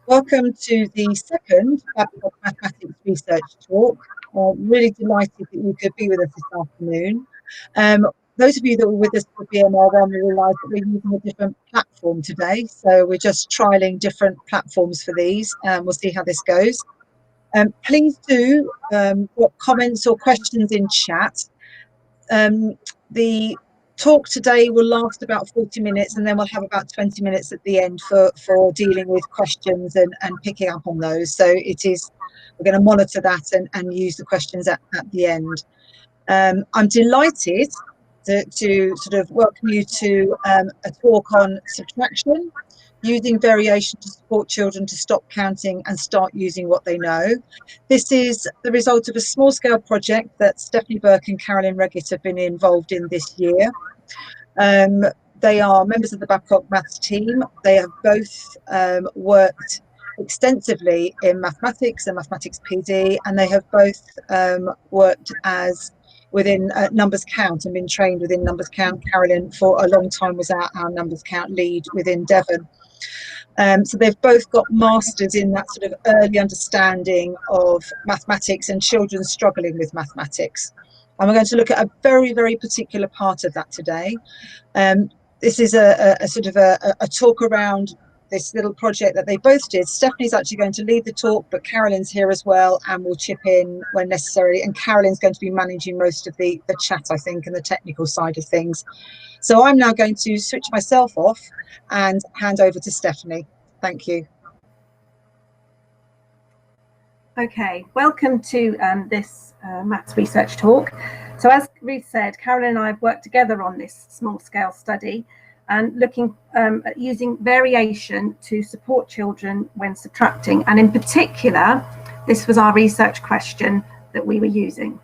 Welcome to the second Babcock Mathematics Research Talk. Really delighted that you could be with us this afternoon. Those of you that were with us for BMR will realise that we're using a different platform today. So we're just trialling different platforms for these. We'll see how this goes. Please do put comments or questions in chat. The talk today will last about 40 minutes and then we'll have about 20 minutes at the end for dealing with questions and picking up on those. So we're going to monitor that and use the questions at the end. I'm delighted to sort of welcome you to a talk on subtraction, using variation to support children to stop counting and start using what they know. This is the result of a small-scale project that Stefanie Burke and Carolyn Wreghitt have been involved in this year. They are members of the Babcock Maths team. They have both worked extensively in mathematics and mathematics PD, and they have both worked within numbers count and been trained within numbers count. Carolyn for a long time was our numbers count lead within Devon. So they've both got masters in that sort of early understanding of mathematics and children struggling with mathematics. And we're going to look at a very, very particular part of that today. This is a sort of a talk around this little project that they both did. Stefanie's actually going to lead the talk, but Carolyn's here as well and will chip in when necessary. And Carolyn's going to be managing most of the chat, I think, and the technical side of things. So I'm now going to switch myself off and hand over to Stefanie. Thank you. Okay, welcome to this maths research talk. So as Ruth said, Carolyn and I have worked together on this small scale study and looking at using variation to support children when subtracting. And in particular, this was our research question that we were using.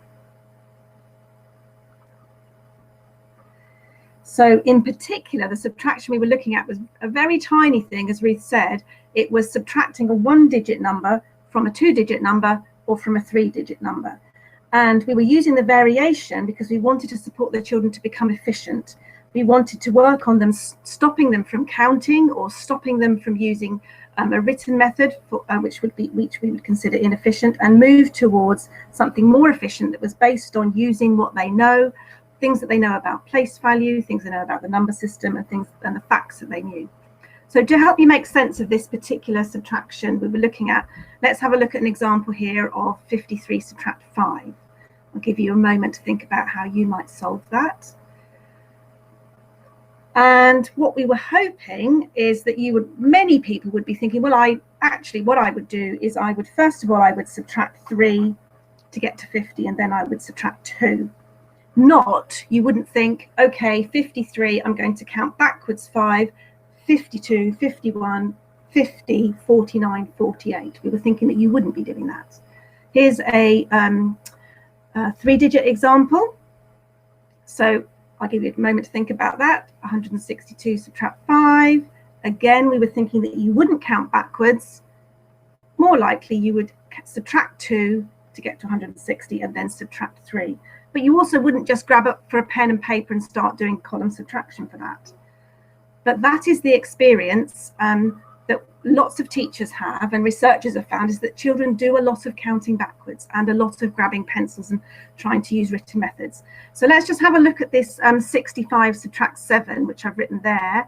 So in particular, the subtraction we were looking at was a very tiny thing, as Ruth said. It was subtracting a 1-digit number from a 2-digit number or from a 3-digit number. And we were using the variation because we wanted to support the children to become efficient. We wanted to work on them, stopping them from counting or stopping them from using a written method, which we would consider inefficient, and move towards something more efficient that was based on using what they know, things that they know about place value, things they know about the number system, and the facts that they knew. So to help you make sense of this particular subtraction we were looking at, let's have a look at an example here of 53 subtract 5. I'll give you a moment to think about how you might solve that. And what we were hoping is that many people would be thinking, well, what I would do is first of all, I would subtract 3 to get to 50, and then I would subtract 2. You wouldn't think, okay, 53, I'm going to count backwards 5, 52, 51, 50, 49, 48. We were thinking that you wouldn't be doing that. Here's a 3-digit example. So I'll give you a moment to think about that. 162 subtract 5. Again, we were thinking that you wouldn't count backwards. More likely, you would subtract 2 to get to 160 and then subtract 3. But you also wouldn't just grab up for a pen and paper and start doing column subtraction for that. But that is the experience that lots of teachers have and researchers have found, is that children do a lot of counting backwards and a lot of grabbing pencils and trying to use written methods. So let's just have a look at this 65 subtract 7, which I've written there.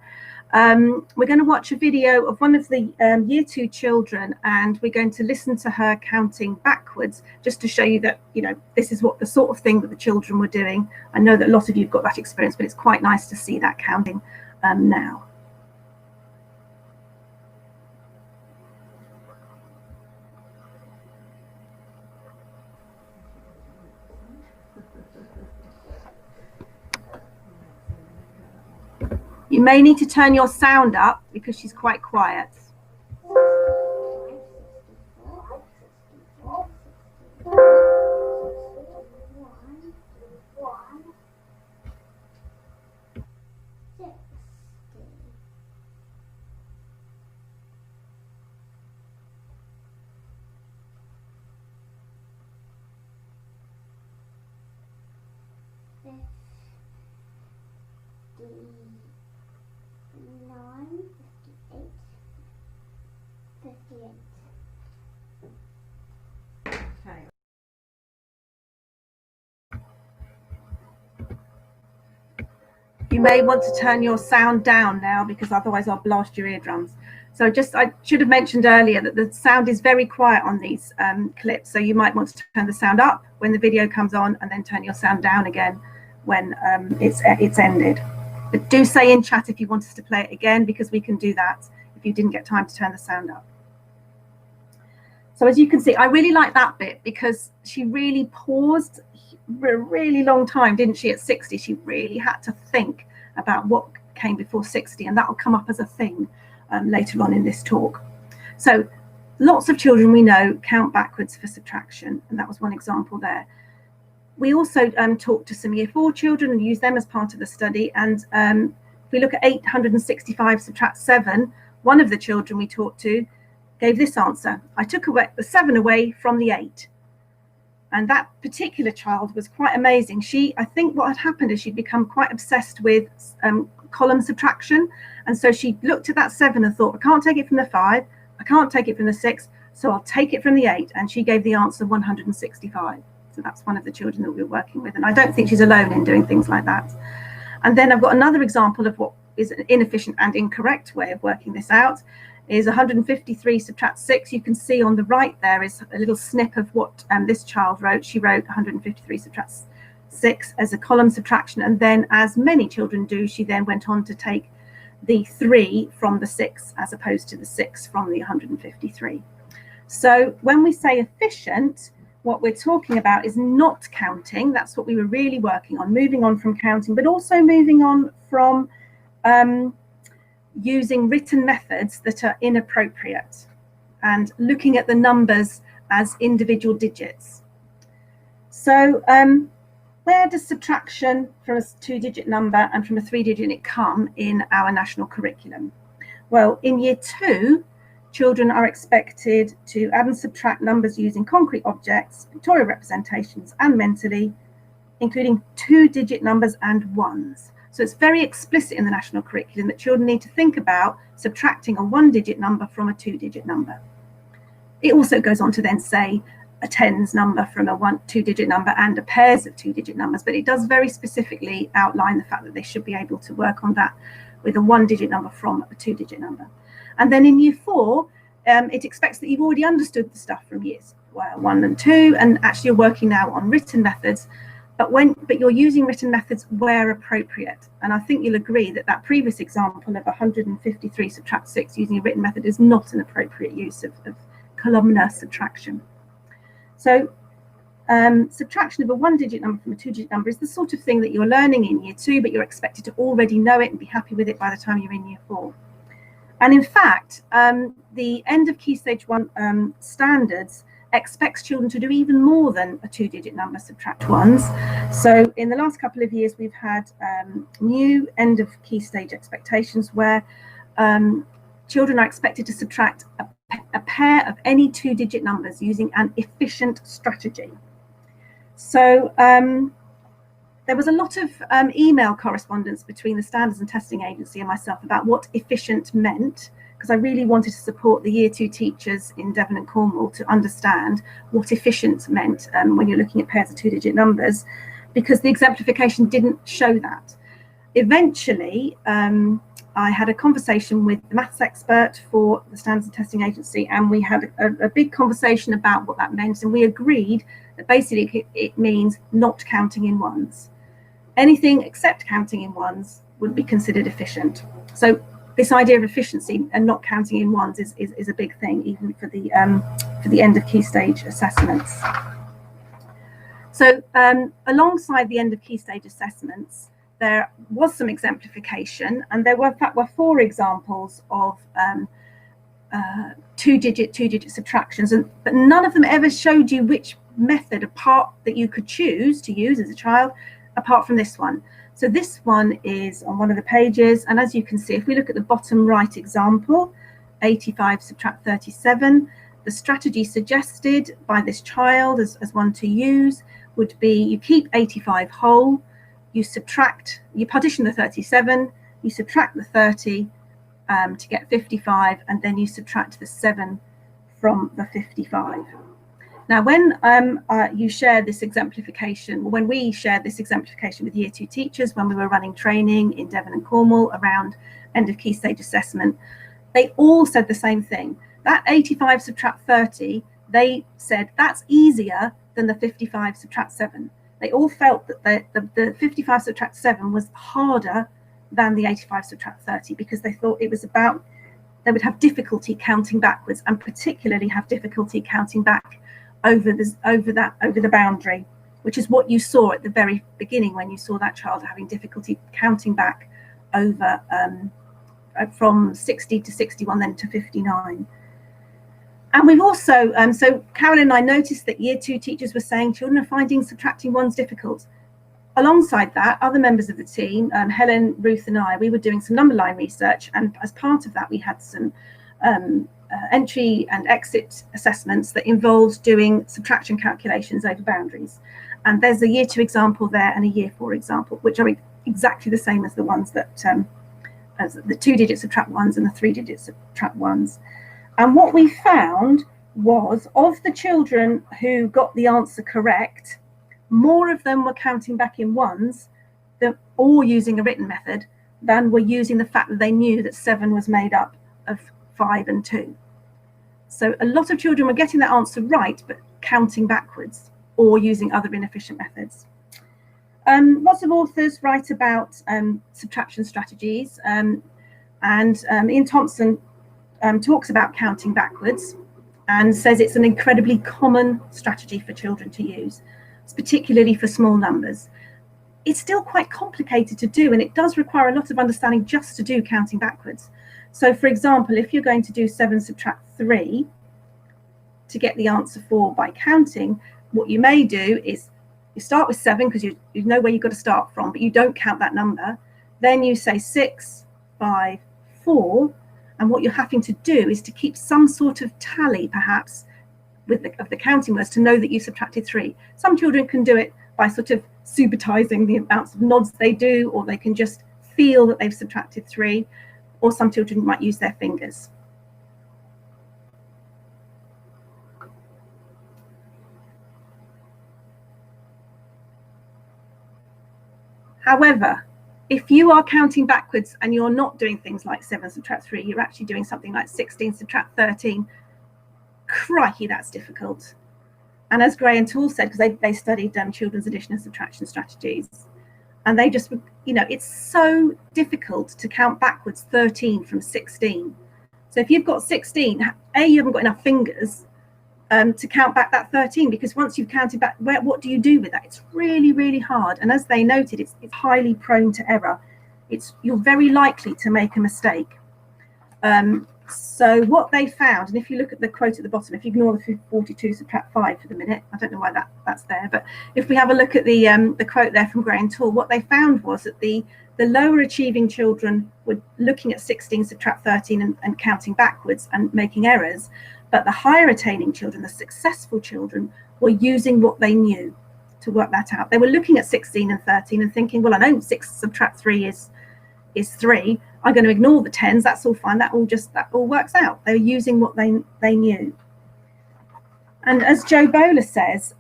We're going to watch a video of one of the year 2 children, and we're going to listen to her counting backwards, just to show you that, this is what the sort of thing that the children were doing. I know that a lot of you've got that experience, but it's quite nice to see that counting now. You may need to turn your sound up because she's quite quiet. You may want to turn your sound down now, because otherwise I'll blast your eardrums. So I should have mentioned earlier that the sound is very quiet on these clips. So you might want to turn the sound up when the video comes on, and then turn your sound down again when it's ended. But do say in chat if you want us to play it again, because we can do that if you didn't get time to turn the sound up. So as you can see, I really like that bit, because she really paused for a really long time, didn't she? At 60, she really had to think about what came before 60, and that will come up as a thing later on in this talk. So lots of children we know count backwards for subtraction, and that was one example there. We also talked to some year 4 children and used them as part of the study, and if we look at 865 subtract 7, one of the children we talked to gave this answer: I took away the 7 away from the 8. And that particular child was quite amazing. I think what had happened is she'd become quite obsessed with column subtraction, and so she looked at that 7 and thought, I can't take it from the 5, I can't take it from the 6, so I'll take it from the 8, and she gave the answer 165. So that's one of the children that we were working with, and I don't think she's alone in doing things like that. And then I've got another example of what is an inefficient and incorrect way of working this out. Is 153 subtract 6. You can see on the right there is a little snip of what this child wrote. She wrote 153 subtract 6 as a column subtraction, and then, as many children do, she then went on to take the 3 from the 6 as opposed to the 6 from the 153. So when we say efficient, what we're talking about is not counting. That's what we were really working on, moving on from counting, but also moving on from using written methods that are inappropriate and looking at the numbers as individual digits. So where does subtraction from a 2-digit number and from a 3-digit come in our national curriculum? Well, in year 2, children are expected to add and subtract numbers using concrete objects, pictorial representations, and mentally, including 2-digit numbers and ones. So it's very explicit in the national curriculum that children need to think about subtracting a 1-digit number from a 2-digit number. It also goes on to then say a tens number from a 2-digit number and a pairs of 2-digit numbers, but it does very specifically outline the fact that they should be able to work on that with a 1-digit number from a 2-digit number. And then in year 4, it expects that you've already understood the stuff from years 1 and 2, and actually you're working now on written methods. But you're using written methods where appropriate. And I think you'll agree that that previous example of 153 subtract 6 using a written method is not an appropriate use of columnar subtraction. So subtraction of a 1-digit number from a 2-digit number is the sort of thing that you're learning in year 2, but you're expected to already know it and be happy with it by the time you're in year 4. And in fact, the end of Key Stage 1 standards expects children to do even more than a 2-digit number subtract ones. So in the last couple of years, we've had new end of key stage expectations where children are expected to subtract a pair of any 2-digit numbers using an efficient strategy. So there was a lot of email correspondence between the Standards and Testing Agency and myself about what efficient meant, because I really wanted to support the year 2 teachers in Devon and Cornwall to understand what efficient meant when you're looking at pairs of 2-digit numbers, because the exemplification didn't show that. Eventually, I had a conversation with the maths expert for the Standards and Testing Agency, and we had a big conversation about what that meant, and we agreed that basically it means not counting in ones. Anything except counting in ones would be considered efficient. So this idea of efficiency and not counting in ones is a big thing, even for the end of key stage assessments. So alongside the end of key stage assessments, there was some exemplification, and there were, in fact, 4 examples of 2-digit subtractions, but none of them ever showed you which method apart that you could choose to use as a child, apart from this one. So this one is on one of the pages, and as you can see, if we look at the bottom right example, 85 subtract 37, the strategy suggested by this child as one to use would be you keep 85 whole, you partition the 37, you subtract the 30 to get 55, and then you subtract the 7 from the 55. Now, when you share this exemplification, when we shared this exemplification with Year 2 teachers, when we were running training in Devon and Cornwall around end of key stage assessment, they all said the same thing. That 85 subtract 30, they said that's easier than the 55 subtract 7. They all felt that the 55 subtract 7 was harder than the 85 subtract 30, because they thought it was about, they would have difficulty counting backwards, and particularly have difficulty counting back over the boundary, which is what you saw at the very beginning when you saw that child having difficulty counting back over from 60 to 61, then to 59. And we've also, so Carolyn and I noticed that Year 2 teachers were saying children are finding subtracting ones difficult. Alongside that, other members of the team, Helen, Ruth and I, we were doing some number line research, and as part of that we had some entry and exit assessments that involved doing subtraction calculations over boundaries. And there's a Year 2 example there and a Year 4 example, which are exactly the same as the ones that, as the 2-digit subtract ones and the 3-digit subtract ones. And what we found was, of the children who got the answer correct, more of them were counting back in ones or using a written method than were using the fact that they knew that 7 was made up of 5 and 2. So a lot of children were getting that answer right, but counting backwards or using other inefficient methods. Lots of authors write about subtraction strategies, and Ian Thompson talks about counting backwards and says it's an incredibly common strategy for children to use, particularly for small numbers. It's still quite complicated to do, and it does require a lot of understanding just to do counting backwards. So for example, if you're going to do 7 subtract 3 to get the answer 4 by counting, what you may do is you start with 7 because you know where you've got to start from, but you don't count that number. Then you say 6, 5, 4, and what you're having to do is to keep some sort of tally, perhaps, of the counting words, to know that you subtracted 3. Some children can do it by sort of supervising the amounts of nods they do, or they can just feel that they've subtracted 3, or some children might use their fingers. However, if you are counting backwards and you're not doing things like 7 subtract 3, you're actually doing something like 16 subtract 13, crikey, that's difficult. And as Gray and Toole said, because they studied children's addition and subtraction strategies, and they just, you know, it's so difficult to count backwards 13 from 16. So if you've got 16, you haven't got enough fingers to count back that 13, because once you've counted back, what do you do with that? It's really, really hard. And as they noted, it's highly prone to error. You're very likely to make a mistake. So what they found, and if you look at the quote at the bottom, if you ignore the 42 subtract 5 for the minute, I don't know why that's there, but if we have a look at the quote there from Gray and Toole, what they found was that the lower achieving children were looking at 16 subtract 13 and counting backwards and making errors, but the higher attaining children, the successful children, were using what they knew to work that out. They were looking at 16 and 13 and thinking, well, I know 6 subtract 3 is 3. I'm going to ignore the 10s. That's all fine. That all works out. They're using what they knew. And as Joe Bowler says,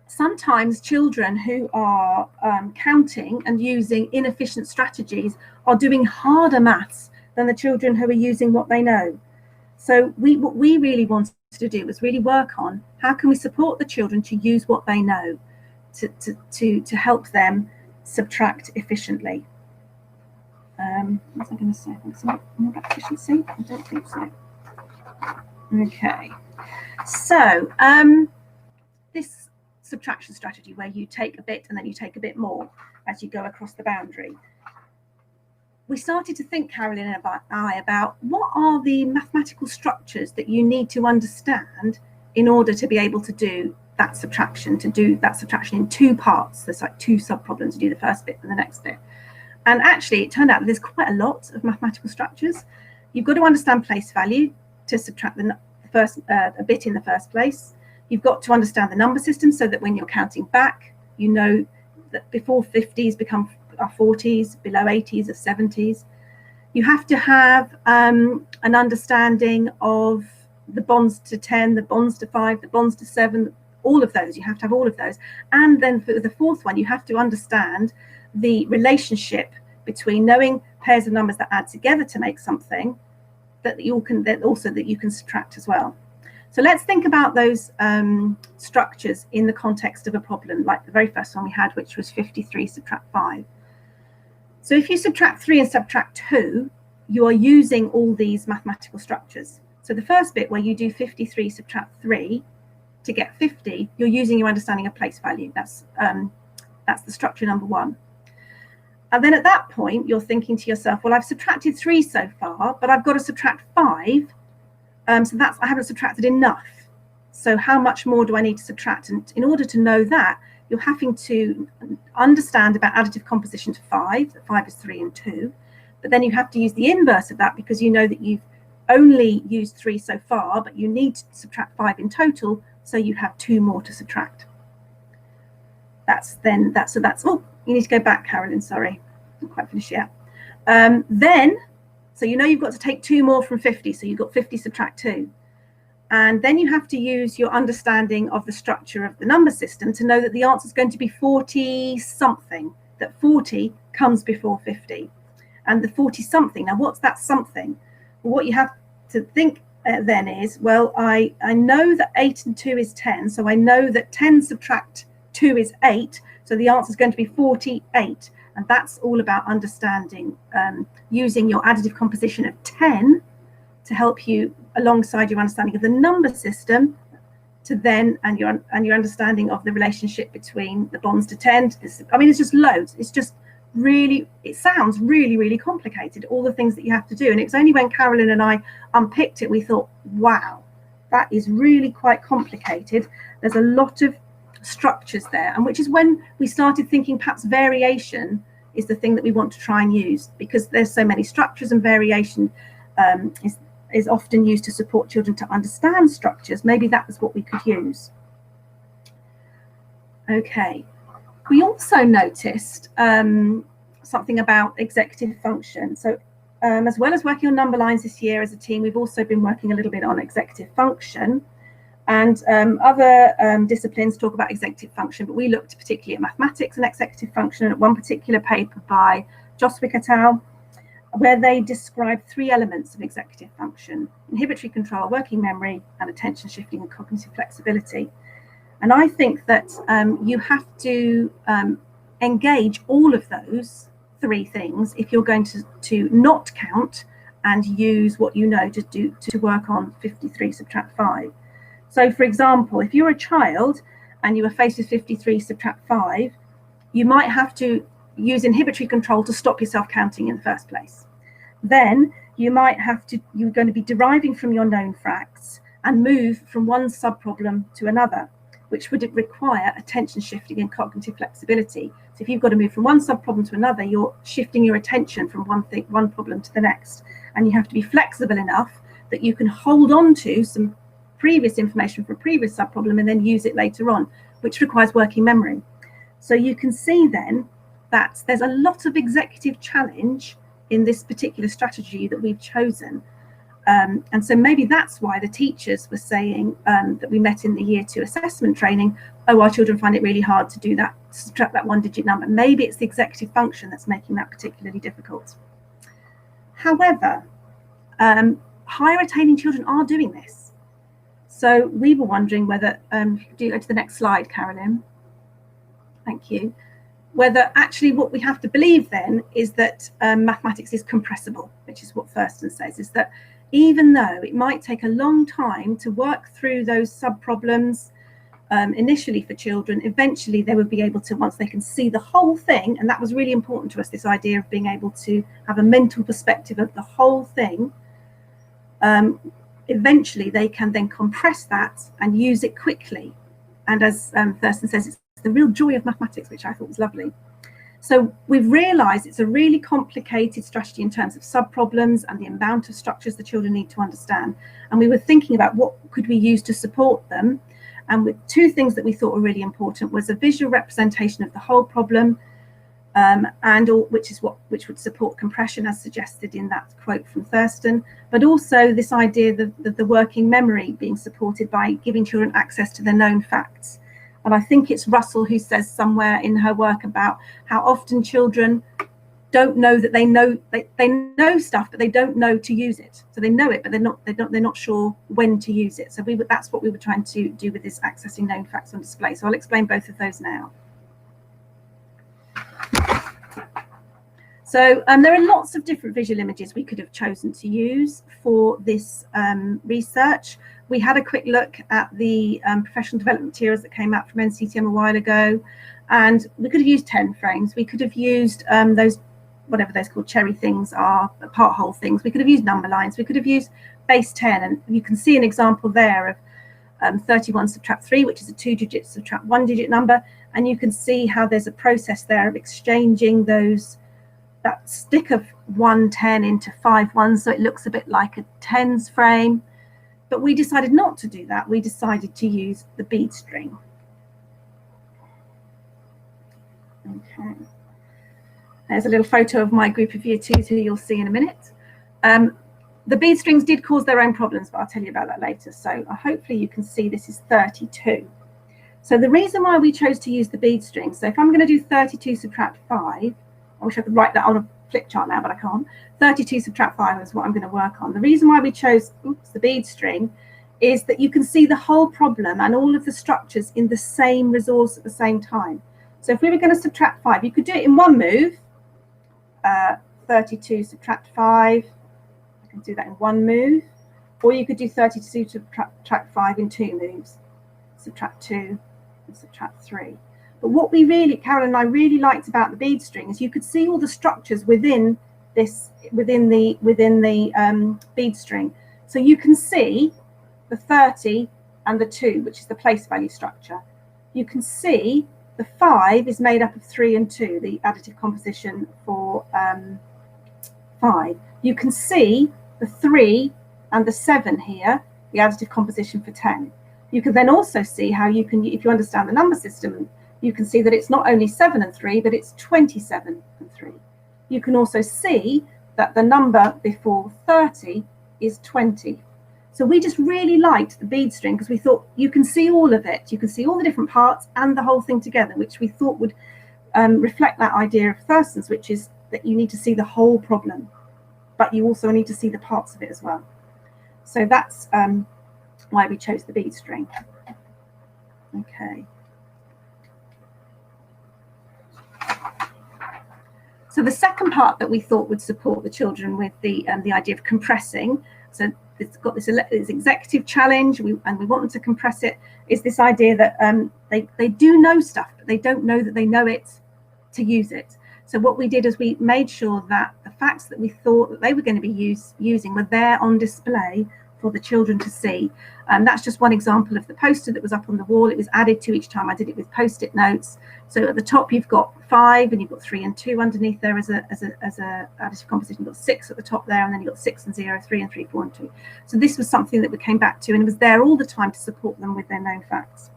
sometimes children who are counting and using inefficient strategies are doing harder maths than the children who are using what they know. So what we really wanted to do was really work on how can we support the children to use what they know to help them subtract efficiently. What was I going to say? More about efficiency? I don't think so. Okay. So this subtraction strategy where you take a bit and then you take a bit more as you go across the boundary. We started to think, Carolyn and I, about what are the mathematical structures that you need to understand in order to be able to do that subtraction, in 2 parts. There's like 2 sub-problems, to do the first bit and the next bit. And actually, it turned out that there's quite a lot of mathematical structures. You've got to understand place value to subtract a bit in the first place. You've got to understand the number system so that when you're counting back, you know that before 50s become 40s, below 80s are 70s. You have to have an understanding of the bonds to 10, the bonds to 5, the bonds to 7, all of those. You have to have all of those. And then for the fourth one, you have to understand the relationship between knowing pairs of numbers that add together to make something that you can subtract as well. So let's think about those structures in the context of a problem, like the very first one we had, which was 53 subtract 5. So if you subtract 3 and subtract 2, you are using all these mathematical structures. So the first bit where you do 53 subtract 3 to get 50, you're using your understanding of place value. That's the structure number 1. And then at that point, you're thinking to yourself, well, I've subtracted 3 so far, but I've got to subtract 5. So I haven't subtracted enough. So how much more do I need to subtract? And in order to know that, you're having to understand about additive composition to 5, that 5 is 3 and 2. But then you have to use the inverse of that, because you know that you've only used 3 so far, but you need to subtract 5 in total, so you have 2 more to subtract. Oh, you need to go back, Carolyn, sorry, I'm not quite finished yet. So you know you've got to take 2 more from 50, so you've got 50 subtract 2. And then you have to use your understanding of the structure of the number system to know that the answer is going to be 40 something, that 40 comes before 50. And the 40 something, now what's that something? Well, what you have to think then is, well, I know that 8 and 2 is 10, so I know that 10 subtract 2 is 8, so the answer is going to be 48. And that's all about understanding, using your additive composition of 10 to help you alongside your understanding of the number system to then, and your understanding of the relationship between the bonds to 10. I mean, it's just loads. It's just really, it sounds really, really complicated, all the things that you have to do. And it's only when Carolyn and I unpicked it, we thought, wow, that is really quite complicated. There's a lot of structures there, and which is when we started thinking perhaps variation is the thing that we want to try and use, because there's so many structures, and variation is often used to support children to understand structures. Maybe that was what we could use. Okay, we also noticed something about executive function. So as well as working on number lines this year as a team, we've also been working a little bit on executive function. And other disciplines talk about executive function, but we looked particularly at mathematics and executive function, and at one particular paper by Joswick et al., where they describe 3 elements of executive function: inhibitory control, working memory, and attention shifting and cognitive flexibility. And I think that you have to engage all of those 3 things if you're going to not count and use what you know to work on 53 subtract 5. So, for example, if you're a child and you are faced with 53 subtract 5, you might have to use inhibitory control to stop yourself counting in the first place. Then you're going to be deriving from your known facts and move from one subproblem to another, which would require attention shifting and cognitive flexibility. So if you've got to move from one subproblem to another, you're shifting your attention from one problem to the next. And you have to be flexible enough that you can hold on to some previous information from a previous subproblem and then use it later on, which requires working memory. So you can see then that there's a lot of executive challenge in this particular strategy that we've chosen. And so maybe that's why the teachers were saying that we met in the year 2 assessment training, oh, our children find it really hard to do that, subtract that 1-digit number. Maybe it's the executive function that's making that particularly difficult. However, higher attaining children are doing this. So we were wondering whether, do you go to the next slide, Carolyn? Thank you. Whether actually what we have to believe then is that mathematics is compressible, which is what Thurston says, is that even though it might take a long time to work through those sub-problems initially for children, eventually they would be able to, once they can see the whole thing, and that was really important to us, this idea of being able to have a mental perspective of the whole thing, eventually they can then compress that and use it quickly. And as Thurston says, it's the real joy of mathematics, which I thought was lovely. So we've realized it's a really complicated strategy in terms of sub-problems and the amount of structures the children need to understand. And we were thinking about what could we use to support them. And with 2 things that we thought were really important was a visual representation of the whole problem, which would support compression as suggested in that quote from Thurston, but also this idea that the working memory being supported by giving children access to the known facts. And I think it's Russell who says somewhere in her work about how often children don't know that they know stuff, but they don't know to use it. So they know it, but they're not sure when to use it. So that's what we were trying to do with this accessing known facts on display. So I'll explain both of those now. So there are lots of different visual images we could have chosen to use for this research. We had a quick look at the professional development materials that came out from NCTM a while ago, and we could have used 10 frames. We could have used those, whatever those called cherry things are, part hole things. We could have used number lines. We could have used base 10, and you can see an example there of 31 subtract 3, which is a 2-digit subtract 1-digit number, and you can see how there's a process there of exchanging that stick of 1 10 into 5 ones, so it looks a bit like a tens frame. But we decided not to do that. We decided to use the bead string. Okay. There's a little photo of my group of year 2s who you'll see in a minute. The bead strings did cause their own problems, but I'll tell you about that later. So hopefully you can see this is 32. So the reason why we chose to use the bead string, so if I'm going to do 32 subtract 5, I wish I could write that on a flip chart now, but I can't. 32 subtract 5 is what I'm going to work on. The reason why we chose the bead string is that you can see the whole problem and all of the structures in the same resource at the same time. So if we were going to subtract 5, you could do it in one move. 32 subtract 5, I can do that in one move. Or you could do 32 subtract 5 in 2 moves. Subtract 2 and subtract 3. But what we really, Carolyn and I really liked about the bead string is you could see all the structures within the bead string. So you can see the 30 and the 2, which is the place value structure. You can see the 5 is made up of 3 and 2, the additive composition for 5. You can see the 3 and the 7 here, the additive composition for 10. You can then also see how you can, if you understand the number system, you can see that it's not only 7 and 3, but it's 27 and 3. You can also see that the number before 30 is 20. So we just really liked the bead string because we thought you can see all of it. You can see all the different parts and the whole thing together, which we thought would reflect that idea of Thurston's, which is that you need to see the whole problem, but you also need to see the parts of it as well. So that's why we chose the bead string. Okay. So the second part that we thought would support the children with the idea of compressing, so it's got this executive challenge, and we want them to compress it, is this idea that they do know stuff, but they don't know that they know it to use it. So what we did is we made sure that the facts that we thought that they were going to be using were there on display for the children to see. That's just one example of the poster that was up on the wall. It was added to each time. I did it with post-it notes. So at the top you've got 5 and you've got 3 and 2 underneath there as a additive composition. You've got 6 at the top there, and then you've got 6 and 0, 3 and 3, 4 and 2. So this was something that we came back to, and it was there all the time to support them with their known facts.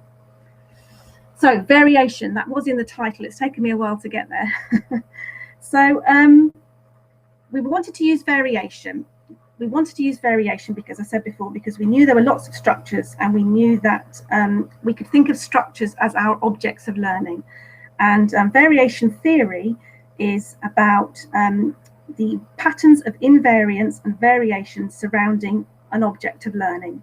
So variation, that was in the title. It's taken me a while to get there. So we wanted to use variation. We wanted to use variation because I said before, because we knew there were lots of structures, and we knew that we could think of structures as our objects of learning. And variation theory is about the patterns of invariance and variation surrounding an object of learning.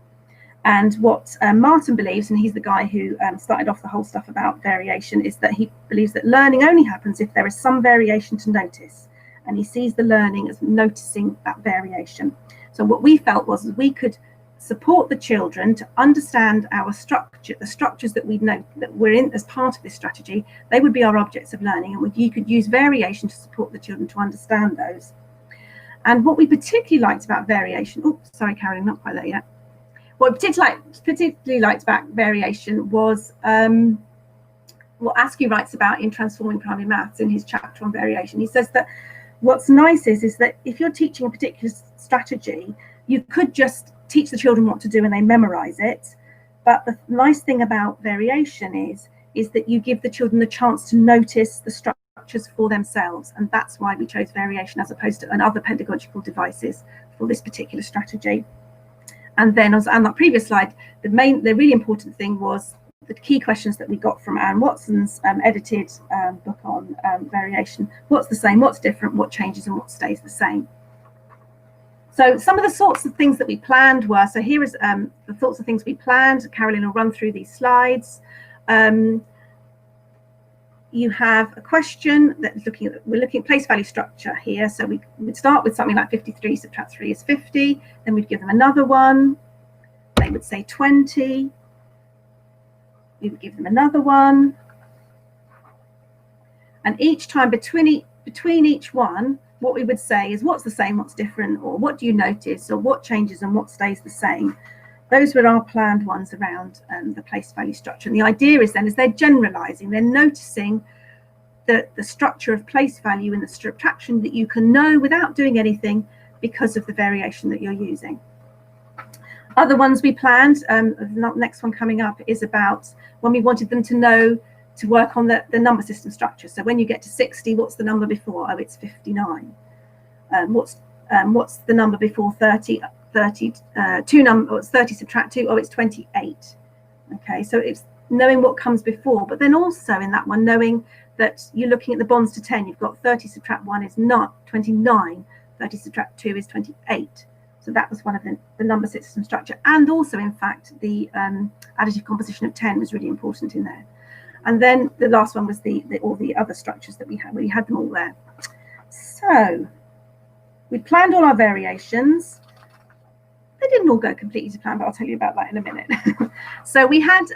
And what Martin believes, and he's the guy who started off the whole stuff about variation, is that he believes that learning only happens if there is some variation to notice. And he sees the learning as noticing that variation. So what we felt was we could support the children to understand our structure, the structures that we know that we're in as part of this strategy. They would be our objects of learning, and you could use variation to support the children to understand those. And what we particularly liked about variation, oh, sorry, Carolyn, not quite there yet. What I particularly liked about variation was what Askew writes about in Transforming Primary Maths in his chapter on variation. He says that what's nice is that if you're teaching a particular strategy, you could just teach the children what to do and they memorize it. But the nice thing about variation is that you give the children the chance to notice the structure structures for themselves, and that's why we chose variation as opposed to other pedagogical devices for this particular strategy. And then on that previous slide, the really important thing was the key questions that we got from Aaron Watson's edited book on variation. What's the same, what's different, what changes, and what stays the same. So some of the sorts of things that we planned were, so here is the sorts of things we planned. Carolyn will run through these slides. You have a question that's we're looking at place value structure here. So we would start with something like 53 subtract 3 is 50. Then we'd give them another one. They would say 20. We would give them another one. And each time between each one, what we would say is what's the same, what's different, or what do you notice, or what changes and what stays the same. Those were our planned ones around the place value structure. And the idea is then, as they're generalizing, they're noticing the structure of place value in the subtraction that you can know without doing anything because of the variation that you're using. Other ones we planned, the next one coming up is about when we wanted them to know to work on the number system structure. So when you get to 60, what's the number before? Oh, it's 59. What's the number before 30? 30 subtract 2, oh, it's 28. Okay, so it's knowing what comes before, but then also in that one knowing that you're looking at the bonds to 10. You've got 30 subtract 1 is not 29, 30 subtract 2 is 28. So that was one of the number system structure, and also in fact the additive composition of 10 was really important in there. And then the last one was all the other structures that we had. We had them all there. So we planned all our variations. They didn't all go completely to plan, but I'll tell you about that in a minute. So we had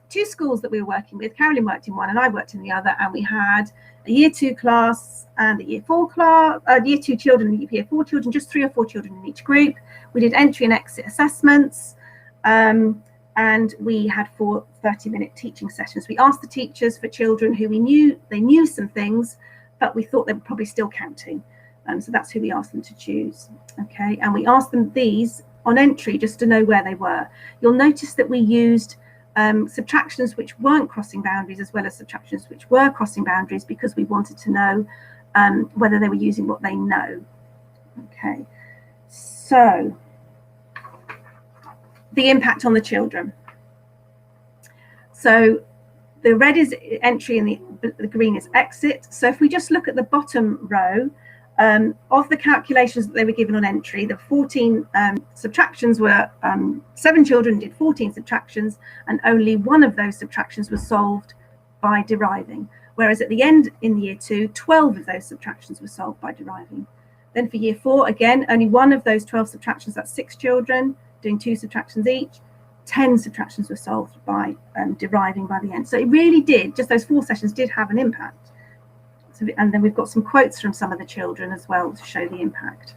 2 schools that we were working with. Carolyn worked in one and I worked in the other, and we had a year 2 class and a year 4 class, year 2 children and year 4 children, just 3 or 4 children in each group. We did entry and exit assessments, and we had 4 30-minute teaching sessions. We asked the teachers for children who we knew they knew some things, but we thought they were probably still counting. So that's who we asked them to choose. Okay, and we asked them these on entry just to know where they were. You'll notice that we used subtractions which weren't crossing boundaries as well as subtractions which were crossing boundaries, because we wanted to know whether they were using what they know. Okay, so the impact on the children. So the red is entry and the green is exit. So if we just look at the bottom row, of the calculations that they were given on entry, the 14 subtractions were 7 children did 14 subtractions, and only one of those subtractions was solved by deriving, whereas at the end in year 2, 12 of those subtractions were solved by deriving. Then for year 4, again, only one of those 12 subtractions, that's 6 children doing 2 subtractions each, 10 subtractions were solved by deriving by the end. So it really did, just those 4 sessions did have an impact. And then we've got some quotes from some of the children as well to show the impact.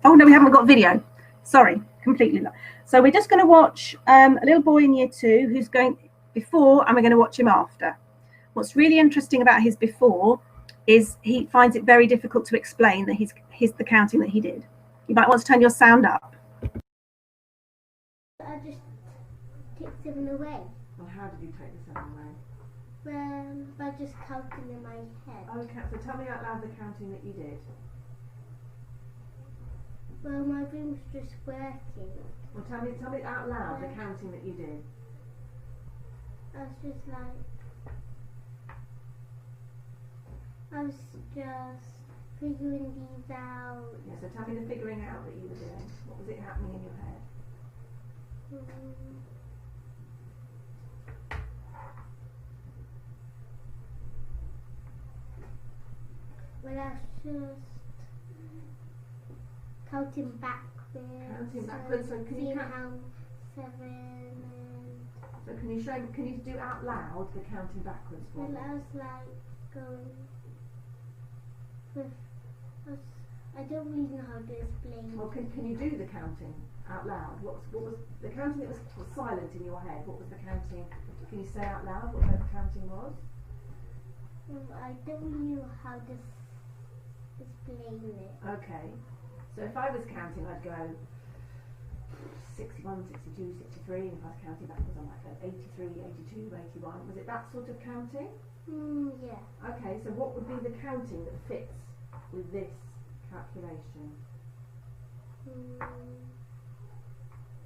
Oh no, we haven't got video. Sorry, completely. So we're just going to watch a little boy in year 2 who's going before, and we're going to watch him after. What's really interesting about his before is he finds it very difficult to explain that he's the counting that he did. You might want to turn your sound up. I just took 7 away. Well, how did you take the 7 away? By just counting in my head. Okay, so tell me out loud the counting that you did. Well, my brain was just working. Well, tell me out loud the counting that you did. I was just figuring these out. Yeah, so tell me the figuring out that you were doing. What was it happening in your head? Well, I was just counting backwards. Counting backwards. So can you count? How 7 and. So can you do out loud the counting backwards for me? Well, I was going with. I don't really know how to explain. Well, can you do the counting out loud? What was the counting that was silent in your head? What was the counting? Can you say out loud what the counting was? I don't really know how to explain it. Okay, so if I was counting, I'd go 61, 62, 63, and if I was counting backwards, I might go 83, 82, 81. Was it that sort of counting? Yeah. Okay, so what would be the counting that fits with this calculation? Well,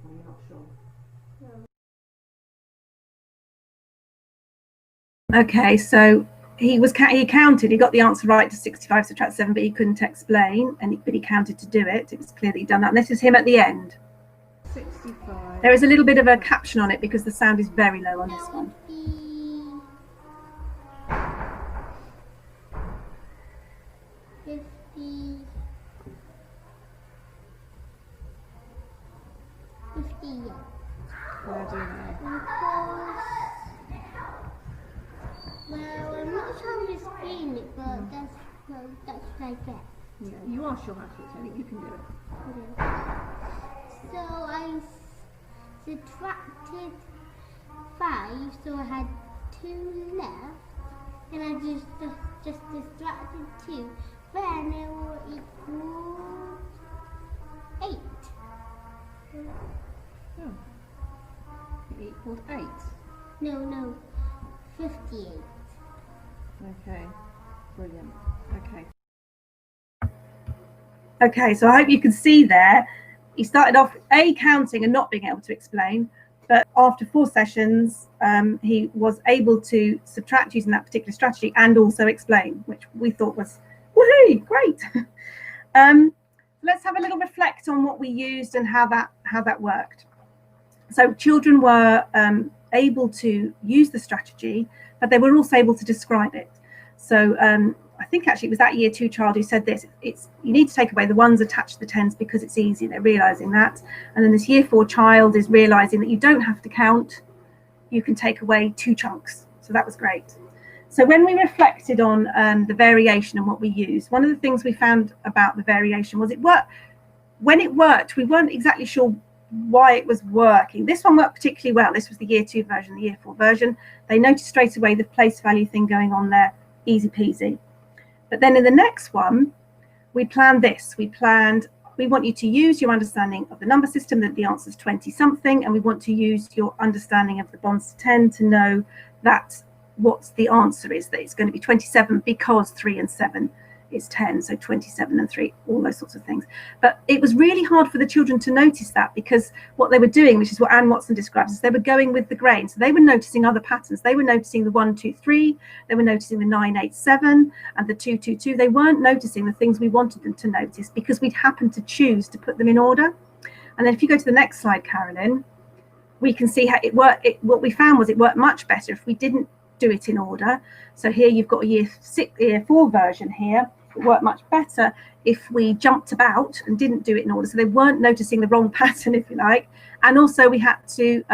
you're not sure. No. Okay, so he counted, he got the answer right to 65 subtract 7, but he couldn't explain, but he counted to do it. It was clear that he'd done that. And this is him at the end. 65. There is a little bit of a caption on it because the sound is very low on this one. That would be 50. Yeah. Where do you know? Well, I'm not sure how to explain it, but that's what I get. Yeah, you are sure how to explain it. You can do it. So I subtracted 5, so I had 2 left, and I just subtracted 2. Then it will equal 8. Oh. It equals 8. No, 58. Okay. Brilliant. Okay. Okay, so I hope you can see there, he started off counting and not being able to explain, but after 4 sessions, he was able to subtract using that particular strategy and also explain, which we thought was, woohoo, great. Let's have a little reflect on what we used and how that worked. So children were able to use the strategy, but they were also able to describe it. So I think actually it was that year 2 child who said this, you need to take away the 1s attached to the 10s because it's easy. They're realizing that. And then this year 4 child is realizing that you don't have to count, you can take away 2 chunks. So that was great. So when we reflected on the variation and what we used, one of the things we found about the variation was it worked. When it worked, we weren't exactly sure why it was working. This one worked particularly well. This was the year 2 version, the year 4 version. They noticed straight away the place value thing going on there, easy peasy. But then in the next one, we planned this. We want you to use your understanding of the number system, that the answer is 20 something, and we want to use your understanding of the bonds to 10 to know that what the answer is, that it's going to be 27 because 3 and 7 is 10, so 27 and 3, all those sorts of things. But it was really hard for the children to notice that, because what they were doing, which is what Anne Watson describes, is they were going with the grain. So they were noticing other patterns. They were noticing the 1, 2, 3, they were noticing the 9, 8, 7 and the 2, 2, 2. They weren't noticing the things we wanted them to notice because we'd happened to choose to put them in order. And then if you go to the next slide, Carolyn, we can see how it worked. What we found was it worked much better if we didn't do it in order. So here you've got a year 4 version here. It worked much better if we jumped about and didn't do it in order, so they weren't noticing the wrong pattern, if you like. And also we had to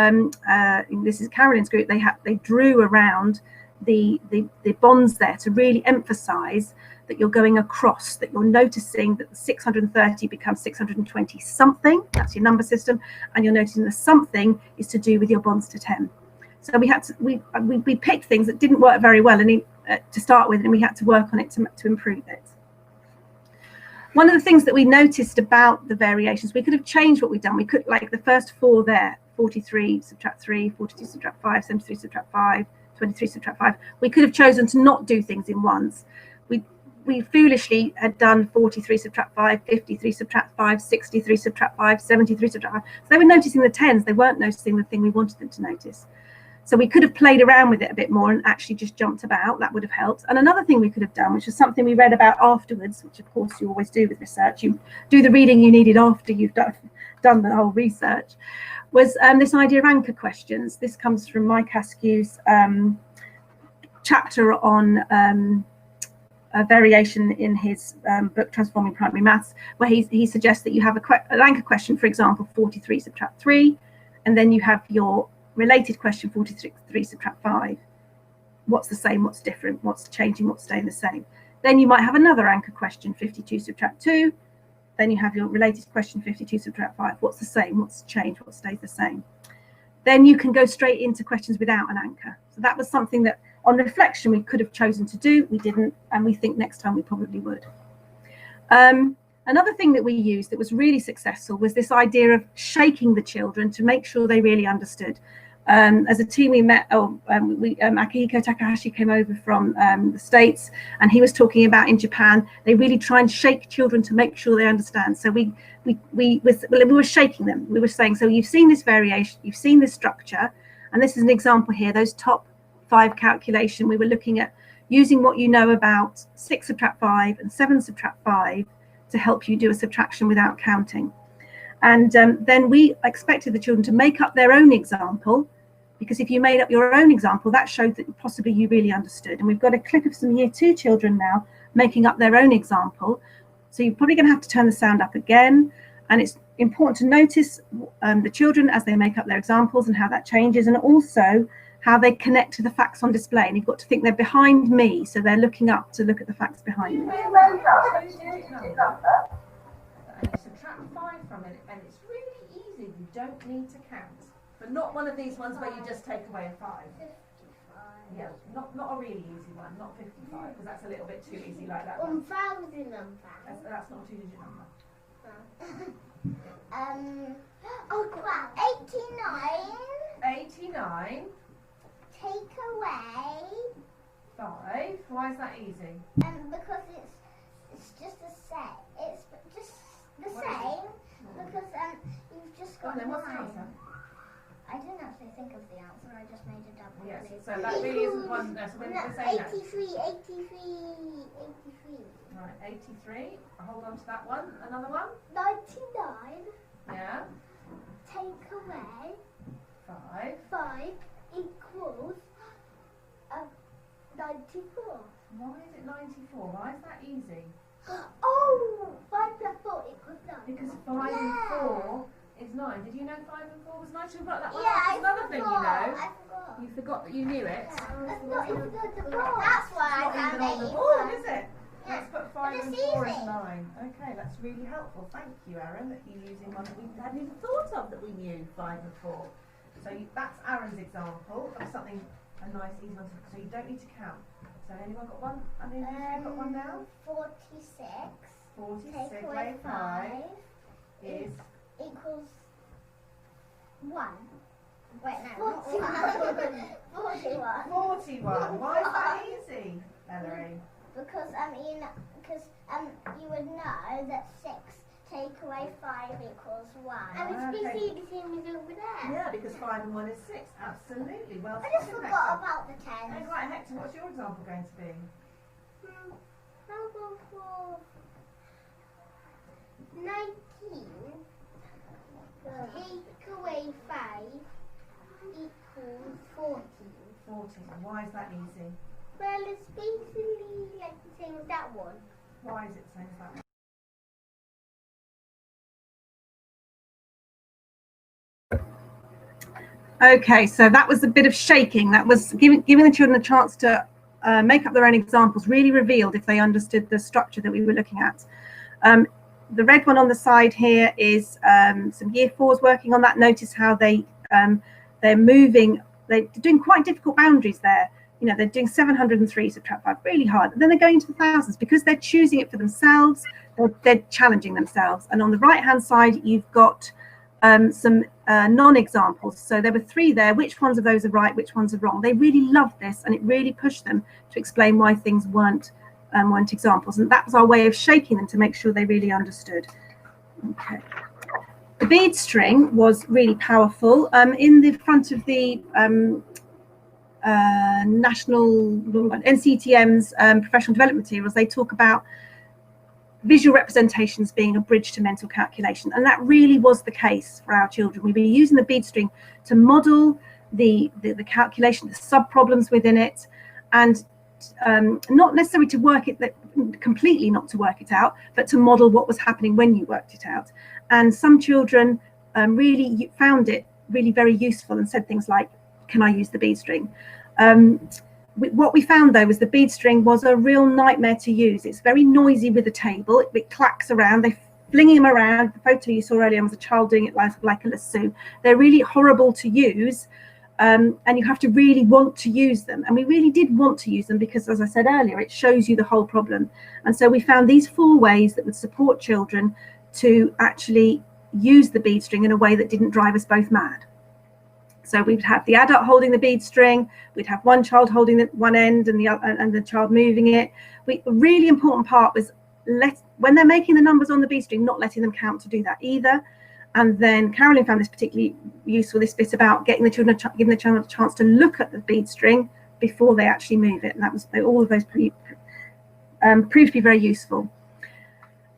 this is Carolyn's group, they drew around the bonds there to really emphasize that you're going across, that you're noticing that the 630 becomes 620 something, that's your number system, and you're noticing the something is to do with your bonds to 10. So we had to we picked things that didn't work very well and to start with, and we had to work on it to improve it. One of the things that we noticed about the variations, we could have changed what we've done. We could, like the first 4 there, 43 subtract 3, 42 subtract 5, 73 subtract 5, 23 subtract 5. We could have chosen to not do things in ones. We foolishly had done 43 subtract 5, 53 subtract 5, 63 subtract 5, 73 subtract 5. So they were noticing the 10s, they weren't noticing the thing we wanted them to notice. So we could have played around with it a bit more and actually just jumped about. That would have helped. And another thing we could have done, which is something we read about afterwards, which of course you always do with research, you do the reading you needed after you've done the whole research, was this idea of anchor questions. This comes from Mike Askew's chapter on a variation in his book Transforming Primary Maths, where he suggests that you have an anchor question, for example, 43 subtract 3, and then you have your related question 43 subtract 5. What's the same, what's different, what's changing, what's staying the same? Then you might have another anchor question 52 subtract 2. Then you have your related question 52 subtract 5. What's the same, what's changed, what stays the same? Then you can go straight into questions without an anchor. So that was something that on reflection we could have chosen to do. We didn't, and we think next time we probably would. Another thing that we used that was really successful was this idea of shaking the children to make sure they really understood. As a team, we met, Akihiko Takahashi came over from the States, and he was talking about in Japan, they really try and shake children to make sure they understand. So we were shaking them. We were saying, so you've seen this variation, you've seen this structure, and this is an example here, those top 5 calculation, we were looking at using what you know about 6 subtract 5 and 7 subtract 5 to help you do a subtraction without counting. And then we expected the children to make up their own example, because if you made up your own example, that showed that possibly you really understood. And we've got a clip of some year 2 children now making up their own example. So you're probably going to have to turn the sound up again. And it's important to notice the children as they make up their examples and how that changes, and also how they connect to the facts on display. And you've got to think they're behind me, so they're looking up to look at the facts behind me. And you subtract 5 from it, and it's really easy. You don't need to count. But not one of these ones where you just take away a 5. 55. Yeah, not a really easy one, not 55, because that's a little bit too easy like that one. 1,000 That's not a 2-digit number. Oh crap, 89. 89. Take away 5. Why is that easy? because it's just the same. It's just the same because you've just got Then what's the 9. answer? I didn't actually think of the answer. I just made a double. Yes. So that really isn't one. No, so when No, we say that. 83. Right, 83. Hold on to that one. Another one. 99. Yeah. Take away 5. 5 equals 94. Why is it 94? Why is that easy? Oh, 5 plus 4 equals 9. Because 5 and 4 is 9. Did you know 5 and 4 was 9? Should we write that one Yeah, up? I It's another thing you know. I forgot. You forgot that you knew it. That's not even on the board. That's why I Not found even on the 85. board, is it? Yeah. Let's put 5 But and it's 4 as easy. 9. Okay, that's really helpful. Thank you, Aaron, that you're using one that we hadn't even thought of that we knew, 5 and 4. So that's Aaron's example of something, a nice easy one. So you don't need to count. So anyone got one? And then you've got one now? 46. 46 Take away 5 is equals 1. Wait, no, not 1. 41. 41. Why is that easy, Ellery? Because you would know that 6 take away 5 equals 1. And it's basically the same as over there. Yeah, because 5 and 1 is 6. Absolutely. Well, I just spotted, forgot Hector. about the 10. Oh, right, Hector, what's your example going to be? How about for 19? Take away 5 equals 14. 14. Why is that easy? Well, it's basically like the same as that one. Why is it the same as that one? Okay, so that was a bit of shaking. That was giving the children a chance to make up their own examples, really revealed if they understood the structure that we were looking at. The red one on the side here is some year 4s working on that. Notice how they're moving, they're doing quite difficult boundaries there. You know, they're doing 703 subtract 5, really hard. And then they're going to the thousands because they're choosing it for themselves. They're challenging themselves. And on the right-hand side, you've got some non-examples. So there were 3 there. Which ones of those are right? Which ones are wrong? They really loved this, and it really pushed them to explain why things weren't examples. And that was our way of shaking them to make sure they really understood. Okay. The bead string was really powerful. In the front of the national NCTM's professional development materials, they talk about visual representations being a bridge to mental calculation, and that really was the case for our children. We were using the bead string to model the calculation, the sub problems within it, and not necessarily to work it completely, not to work it out, but to model what was happening when you worked it out. And some children really found it really very useful and said things like, can I use the bead string? What we found though was the bead string was a real nightmare to use. It's very noisy with the table. It clacks around. They fling him around. The photo you saw earlier was a child doing it like a lasso. They're really horrible to use and you have to really want to use them. And we really did want to use them because, as I said earlier, it shows you the whole problem. And so we found these 4 ways that would support children to actually use the bead string in a way that didn't drive us both mad. So we'd have the adult holding the bead string, we'd have one child holding the one end and the child moving it. A really important part was when they're making the numbers on the bead string, not letting them count to do that either. And then Carolyn found this particularly useful, this bit about giving the child a chance to look at the bead string before they actually move it. And that was all of those proved to be very useful.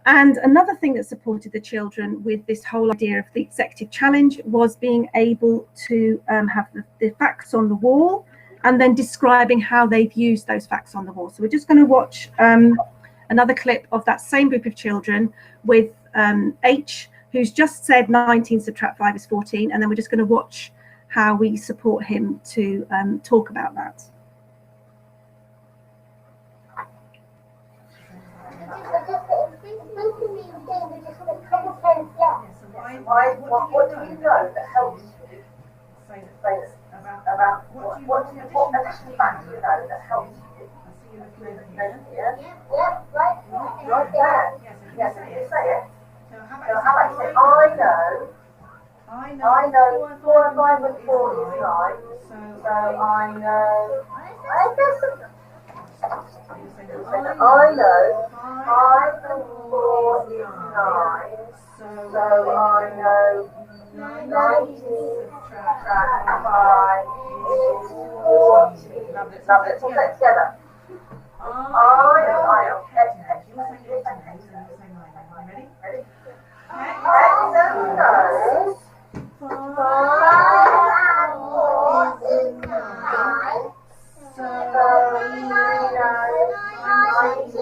And another thing that supported the children with this whole idea of the executive challenge was being able to have the facts on the wall and then describing how they've used those facts on the wall. So we're just going to watch another clip of that same group of children with H, who's just said 19 subtract 5 is 14, and then we're just going to watch how we support him to talk about that. What do you know that helps you say about what additional facts you know that helps you? I see you looking over here. Yeah, right there. Yes, if you say it. So how about you say, I know 4 and 5 and 4 is 9, so I know, I know 5 and 4 is 9, so I know 19 subtract 5 is 14. Love it. Let's say it together. I know. Ready? Hexham knows 5 and 4 is 9, so we know 19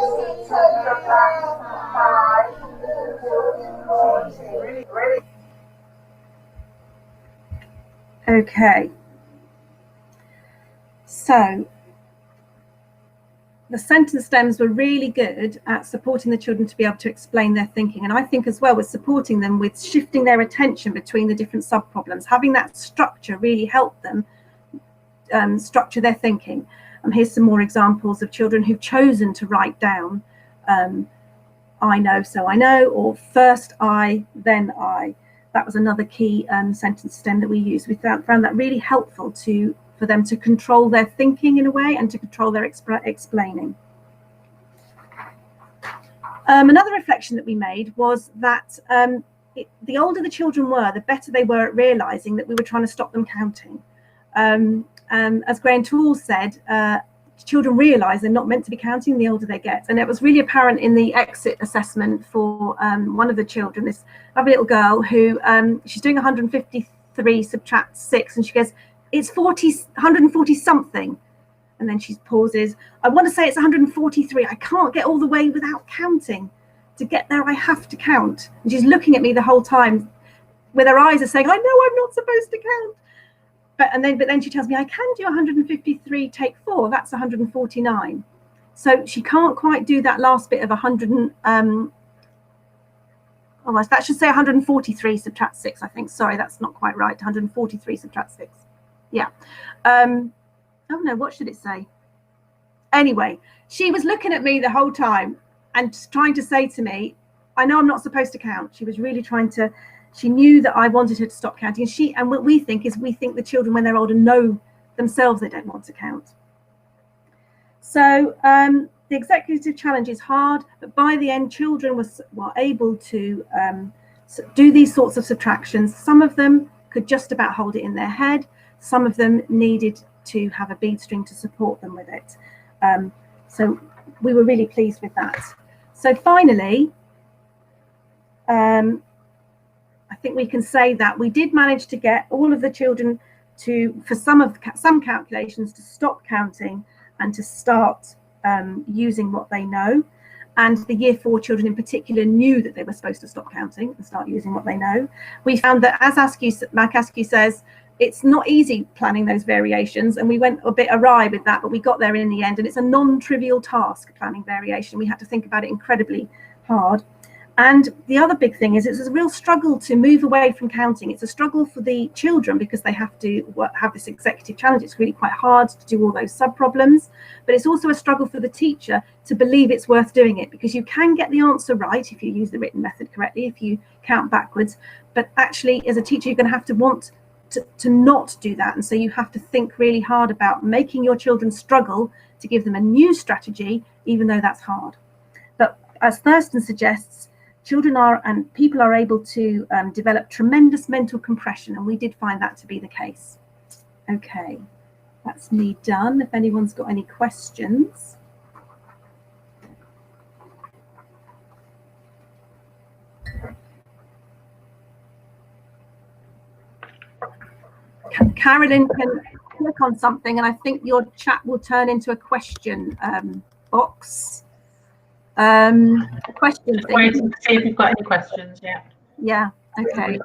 subtract 5 is 14. Really? Okay. So the sentence stems were really good at supporting the children to be able to explain their thinking, and I think as well with supporting them with shifting their attention between the different sub-problems. Having that structure really helped them structure their thinking. Here's some more examples of children who've chosen to write down I know, so I know, or first I, then I. That was another key sentence stem that we used. We found that really helpful for them to control their thinking in a way and to control their explaining. Another reflection that we made was that the older the children were, the better they were at realizing that we were trying to stop them counting. As Graham Toole said, children realize they're not meant to be counting the older they get. And it was really apparent in the exit assessment for one of the children, this lovely little girl who she's doing 153 subtract 6, and she goes, it's 140 something, and then she pauses. I want to say it's 143. I can't get all the way without counting. To get there, I have to count. And she's looking at me the whole time with her eyes are saying, I know I'm not supposed to count. But then she tells me I can do 153 take 4. That's 149. So she can't quite do that last bit of 100. That should say 143 subtract 6. I think. Sorry, that's not quite right. 143 subtract 6. Yeah. Oh no, what should it say? Anyway, she was looking at me the whole time and trying to say to me, I know I'm not supposed to count. She was really trying to, she knew that I wanted her to stop counting. And what we think is, we think the children when they're older know themselves they don't want to count. So the executive challenge is hard, but by the end children were able to do these sorts of subtractions. Some of them could just about hold it in their head. Some of them needed to have a bead string to support them with it. So we were really pleased with that. So finally, I think we can say that we did manage to get all of the children to, for some calculations, to stop counting and to start using what they know. And the year 4 children in particular knew that they were supposed to stop counting and start using what they know. We found that, as Mac Askew says, it's not easy planning those variations, and we went a bit awry with that, but we got there in the end, and it's a non-trivial task, planning variation. We had to think about it incredibly hard. And the other big thing is it's a real struggle to move away from counting. It's a struggle for the children because they have to have this executive challenge. It's really quite hard to do all those sub-problems, but it's also a struggle for the teacher to believe it's worth doing it, because you can get the answer right if you use the written method correctly, if you count backwards, but actually as a teacher you're going to have to want to not do that. And so you have to think really hard about making your children struggle to give them a new strategy, even though that's hard. But as Thurston suggests, children are and people are able to develop tremendous mental compression, and we did find that to be the case. Okay, that's me done. If anyone's got any questions. Carolyn can click on something, and I think your chat will turn into a question box. Question thing. Waiting to see if you've got any questions. Yeah. Okay.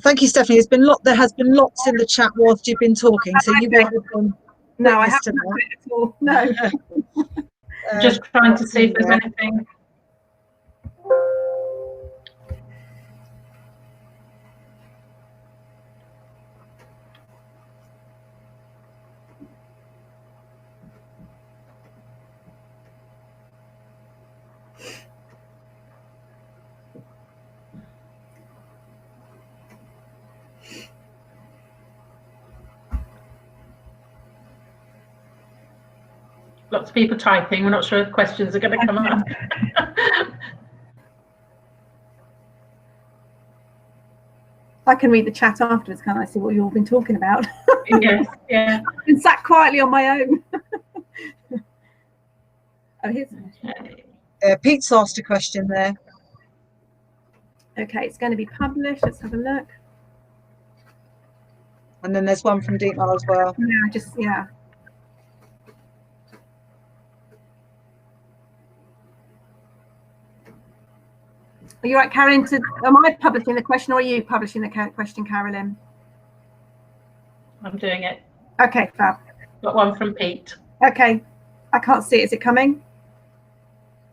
Thank you, Stephanie. There has been lots in the chat whilst you've been talking, so you will have been. No, I haven't at all. No. Just trying to see if there's anything. Lots of people typing. We're not sure if questions are going to come up. I can read the chat afterwards, can't I? See what you've all been talking about. Yes, yeah. I've been sat quietly on my own. Oh, here's. Pete's asked a question there. Okay, it's going to be published. Let's have a look. And then there's one from Deepmar as well. Yeah. Are you right, Carolyn? Am I publishing the question, or are you publishing the question, Carolyn? I'm doing it. Okay, fab. Got one from Pete. Okay, I can't see it. Is it coming?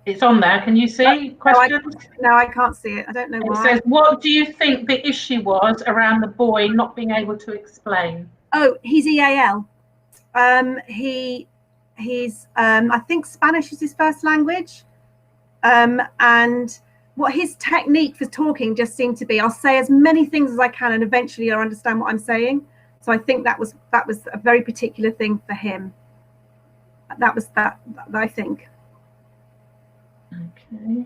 It's on there. Can you see questions? No, I can't see it. I don't know why. It says, what do you think the issue was around the boy not being able to explain? Oh, he's EAL. He's I think Spanish is his first language. And what his technique for talking just seemed to be, I'll say as many things as I can and eventually you'll understand what I'm saying. So I think that was a very particular thing for him. That was that, I think. Okay.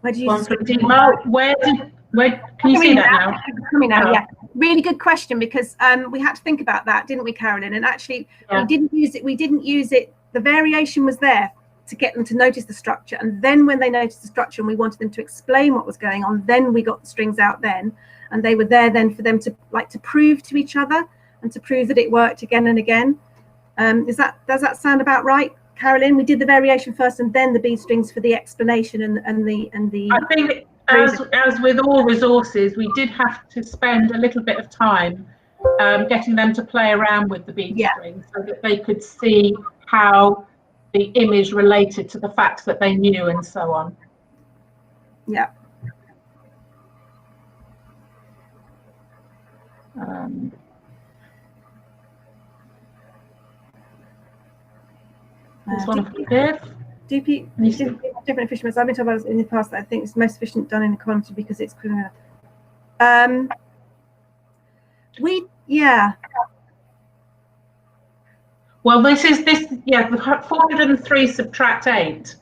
Where do you One from Deepmar. Where can you see that now? Coming now, yeah. Really good question, because we had to think about that, didn't we, Carolyn? And actually, we didn't use it. The variation was there to get them to notice the structure, and then when they noticed the structure and we wanted them to explain what was going on, then we got the strings out then, and they were there then for them to prove to each other and to prove that it worked again and again. Does that sound about right, Carolyn? We did the variation first and then the bead strings for the explanation and the I think as with all resources, we did have to spend a little bit of time getting them to play around with the bead strings so that they could see how the image related to the facts that they knew and so on. Yeah. This one from Viv. Different fishermen. I've been told about in the past that I think it's most efficient done in a quantity because it's criminal. Well, the 403 subtract 8.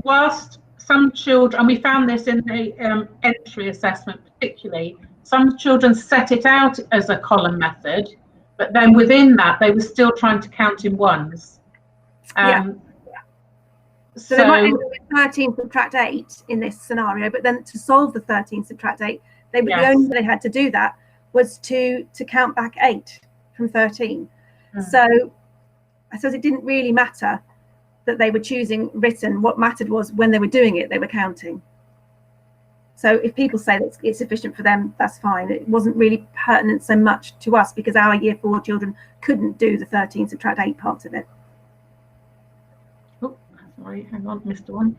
Whilst some children, and we found this in the entry assessment particularly, some children set it out as a column method, but then within that they were still trying to count in ones. So they might end up with 13 subtract 8 in this scenario, but then to solve the 13 subtract 8, the only way they had to do that was to count back 8 from 13. So I suppose it didn't really matter that they were choosing written. What mattered was when they were doing it, they were counting. So if people say that it's sufficient for them, that's fine. It wasn't really pertinent so much to us because our year 4 children couldn't do the 13 subtract 8 parts of it. Oh, sorry, hang on, missed one.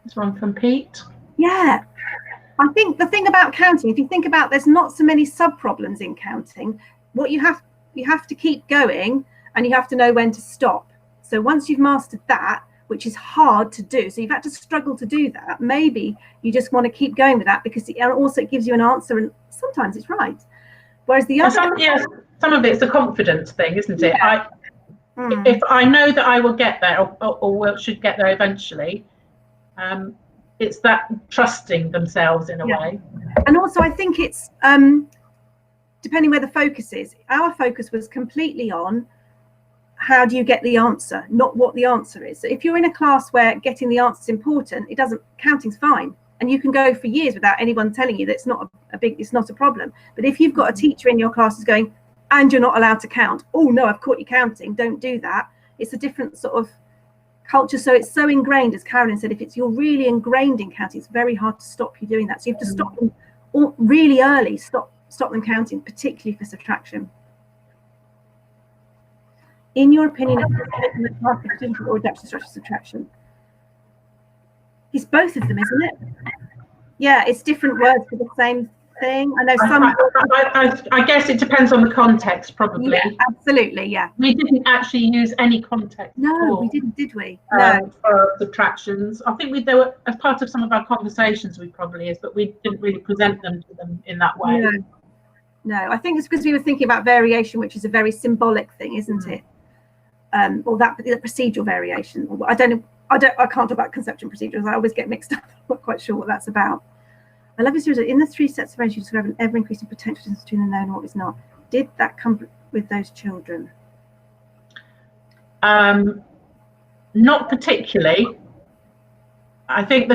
This one from Pete. Yeah, I think the thing about counting, if you think about, there's not so many sub problems in counting. What you have to keep going, and you have to know when to stop. So once you've mastered that, which is hard to do, so you've had to struggle to do that, maybe you just want to keep going with that because it gives you an answer, and sometimes it's right. Whereas the other, some of it's a confidence thing, isn't it? Yeah. If I know that I will get there or should get there eventually, it's that trusting themselves in a way. And also I think it's depending where the focus is. Our focus was completely on how do you get the answer, not what the answer is. So if you're in a class where getting the answer is important, counting's fine, and you can go for years without anyone telling you that it's not it's not a problem. But if you've got a teacher in your class who's going, and you're not allowed to count, oh no, I've caught you counting, don't do that. It's a different sort of culture. So it's so ingrained, as Carolyn said, if you're really ingrained in counting, it's very hard to stop you doing that. So you have to stop them really early, stop them counting, particularly for subtraction. In your opinion, or adaptive structure subtraction? It's both of them, isn't it? Yeah, it's different words for the same thing. I know some. I guess it depends on the context, probably. Yeah, absolutely. Yeah. We didn't actually use any context. No, we didn't, did we? No. For subtractions, I think there were, as part of some of our conversations, but we didn't really present them to them in that way. No, I think it's because we were thinking about variation, which is a very symbolic thing, isn't it? Or that procedural variation. I can't talk about conceptual procedures. I always get mixed up. I'm not quite sure what that's about. I love this. In the 3 sets of variations, you describe an ever-increasing potential difference between the known and what is not. Did that come with those children? Not particularly. I think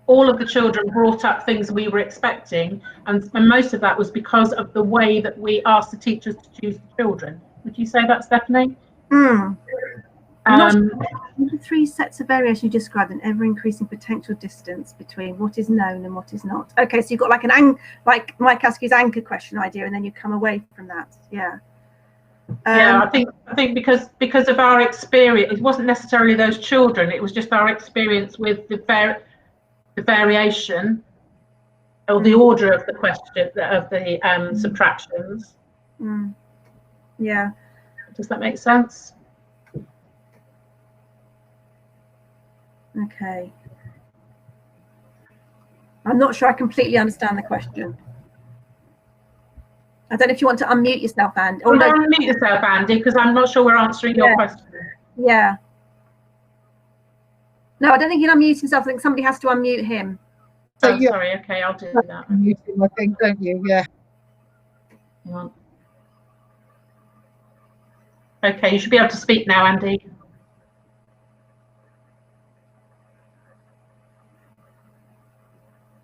all of the children brought up things we were expecting, and most of that was because of the way that we asked the teachers to choose the children. Would you say that, Stephanie? The 3 sets of variation you described an ever-increasing potential distance between what is known and what is not. Okay, so you've got like like Mike Askew's anchor question idea, and then you come away from that. Yeah. I think because of our experience, it wasn't necessarily those children. It was just our experience with the variation or the order of the question of the subtractions. Yeah. Does that make sense? Okay. I'm not sure I completely understand the question. I don't know if you want to unmute yourself, Andy. Or no, unmute yourself, Andy, because I'm not sure we're answering your question. Yeah. No, I don't think he'll unmute himself. I think somebody has to unmute him. So sorry. Okay, I'll do that. Unmute him, I think, don't you? Yeah. Hang on. Okay, you should be able to speak now, Andy.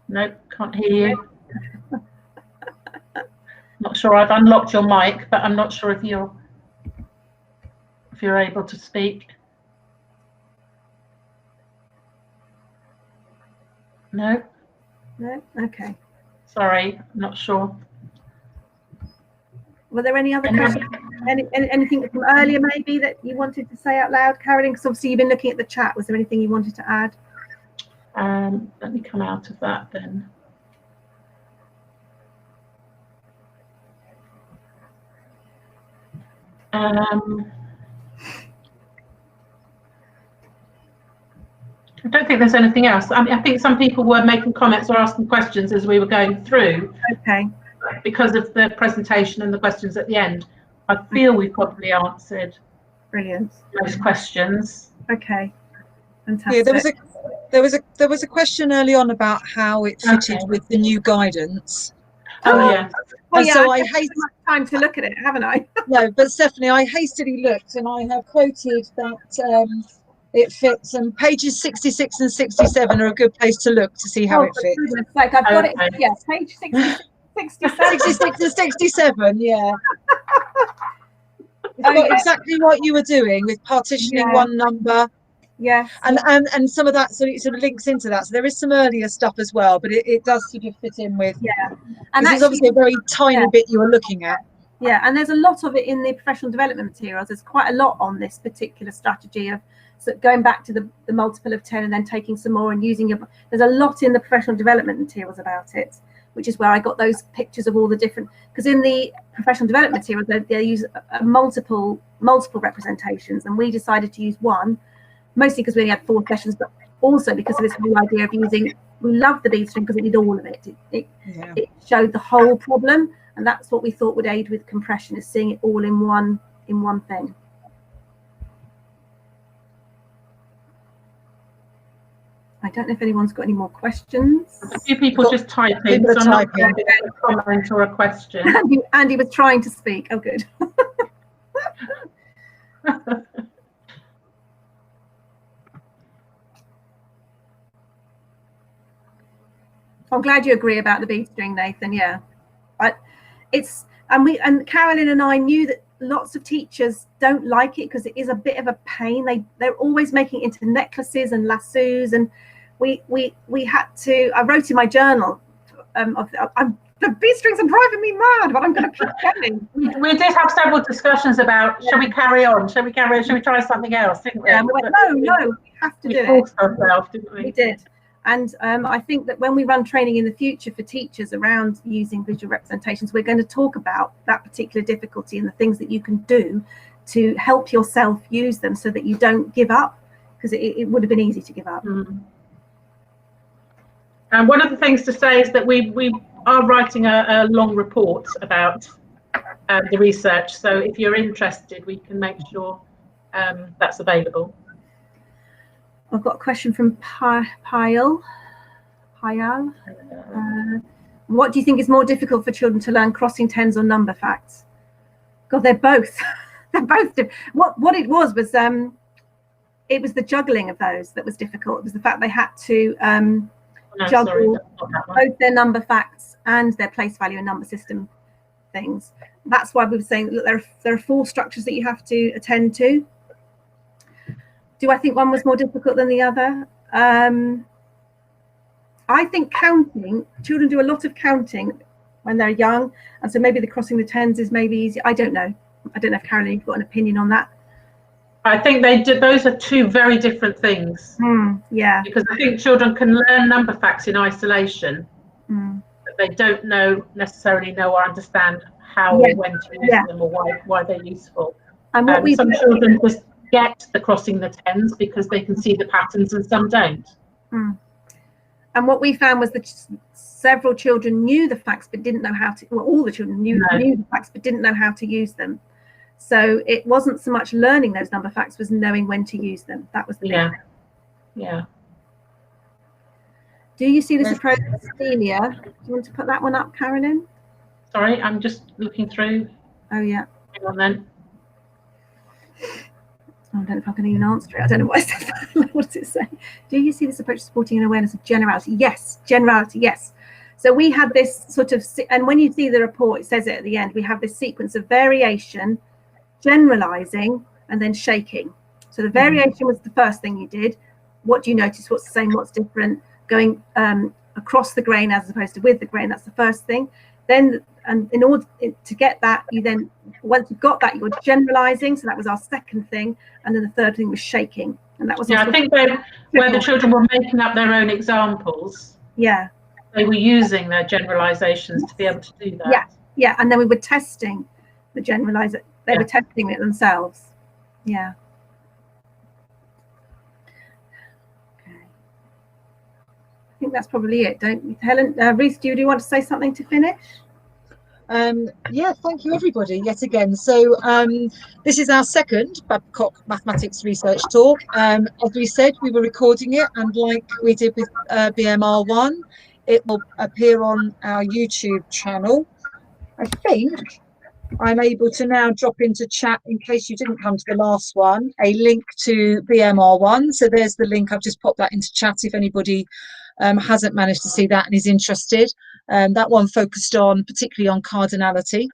Nope, can't hear you. Not sure. I've unlocked your mic, but I'm not sure if you're able to speak. No. No. Okay. Sorry, not sure. Were there any other questions? Anything from earlier maybe that you wanted to say out loud, Carolyn? Because obviously you've been looking at the chat. Was there anything you wanted to add? Let me come out of that then. I don't think there's anything else. I think some people were making comments or asking questions as we were going through. Okay. Because of the presentation and the questions at the end. I feel we probably answered most questions. Okay. Fantastic. Yeah, there was a question early on about how it fitted with the new guidance. Oh yeah. Well, so I hate much time to look at it, haven't I? No, but Stephanie, I hastily looked and I have quoted that it fits, and pages 66 and 67 are a good place to look to see how it fits. Like I've got it. Yes, page 66. 66 and 67, yeah. It's got exactly what you were doing with partitioning one number Yes. And some of that sort of links into that. So there is some earlier stuff as well, but it does sort of fit in with. Yeah. And it's obviously a very tiny bit you are looking at. Yeah, and there's a lot of it in the professional development materials. There's quite a lot on this particular strategy of going back to the multiple of 10 and then taking some more and using your. There's a lot in the professional development materials about it, which is where I got those pictures of all the different. Because in the professional development materials, they use multiple representations, and we decided to use one, mostly because we only had 4 sessions, but also because of this whole idea of using. We love the bead string because it did all of it. It showed the whole problem. And that's what we thought would aid with compression, is seeing it all in one thing. I don't know if anyone's got any more questions. A few people just typing, so I'm not going to get a comment or a question. Andy was trying to speak. Oh, good. I'm glad you agree about the bead string, Nathan. Yeah. And Carolyn and I knew that lots of teachers don't like it because it is a bit of a pain. They're always making it into necklaces and lassos, and we had to. I wrote in my journal, the bead strings are driving me mad, but I'm going to keep going. We did have several discussions about shall we carry on? Shall we carry on? Shall we try something else? Didn't we? Yeah, we went, no, we have to do it. Forced ourselves, didn't we? We did. And I think that when we run training in the future for teachers around using visual representations, we're going to talk about that particular difficulty and the things that you can do to help yourself use them so that you don't give up, because it would have been easy to give up. And one of the things to say is that we are writing a long report about the research. So if you're interested, we can make sure that's available. I've got a question from Payal. What do you think is more difficult for children to learn, crossing tens or number facts? God, they're both. They're both. What it was it was the juggling of those that was difficult. It was the fact they had to juggle both their number facts and their place value and number system things. That's why we were saying that there are 4 structures that you have to attend to. Do I think one was more difficult than the other? I think counting, children do a lot of counting when they're young, and so maybe the crossing the tens is maybe easy. I don't know. I don't know if Carolyn, you've got an opinion on that. I think those are 2 very different things. Yeah. Because I think children can learn number facts in isolation, but they don't necessarily know or understand how or when to use them or why they're useful. And what some children just get the crossing the tens because they can see the patterns and some don't. And what we found was that several children knew the facts but didn't know how to, well, all the children knew the facts but didn't know how to use them. So it wasn't so much learning those number facts, was knowing when to use them. That was the big thing. Yeah. Do you see this approach, Celia? Do you want to put that one up, Carolyn? Sorry, I'm just looking through. Oh, yeah. Hang on then. I don't know if I can even answer it. I don't know what I said. What does it say? Do you see this approach supporting an awareness of generality? Yes, generality, yes. So we had this sort of, and when you see the report, it says it at the end, we have this sequence of variation, generalizing, and then shaking. So the variation was the first thing you did. What do you notice? What's the same? What's different? Going across the grain as opposed to with the grain. That's the first thing. Then, and in order to get that, you then, once you've got that, you're generalizing. So that was our second thing. And then the third thing was shaking. And that was, I think where the children were making up their own examples. Yeah. They were using their generalizations to be able to do that. Yeah. Yeah. And then we were testing the generalizer. They were testing it themselves. Yeah. Okay. I think that's probably it. Don't Helen, Reese, do you want to say something to finish? Yeah, thank you everybody yet again. So this is our second Babcock Mathematics Research Talk. As we said, we were recording it, and like we did with BMR 1, it will appear on our YouTube channel. I think I'm able to now drop into chat, in case you didn't come to the last one, a link to BMR 1. So there's the link. I've just popped that into chat if anybody hasn't managed to see that and is interested. That one focused on particularly on cardinality.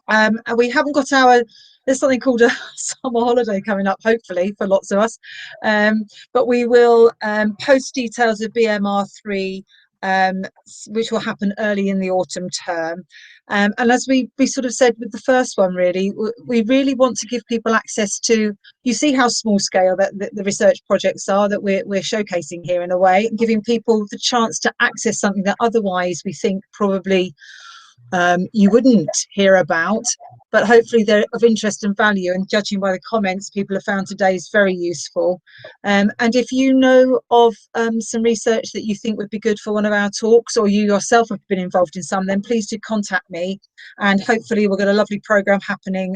And we haven't got our there's something called a summer holiday coming up, hopefully for lots of us, but we will post details of BMR3, which will happen early in the autumn term. And as we sort of said with the first one, really, we really want to give people access to, you see how small scale that the research projects are that we're showcasing here in a way, and giving people the chance to access something that otherwise we think probably you wouldn't hear about, but hopefully they're of interest and value, and judging by the comments people have found today is very useful. And if you know of some research that you think would be good for one of our talks, or you yourself have been involved in some, then please do contact me, and hopefully we'll get a lovely programme happening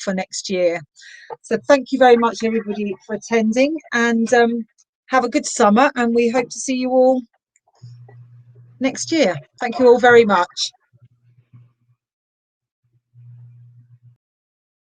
for next year. So thank you very much everybody for attending, and have a good summer, and we hope to see you all next year. Thank you all very much.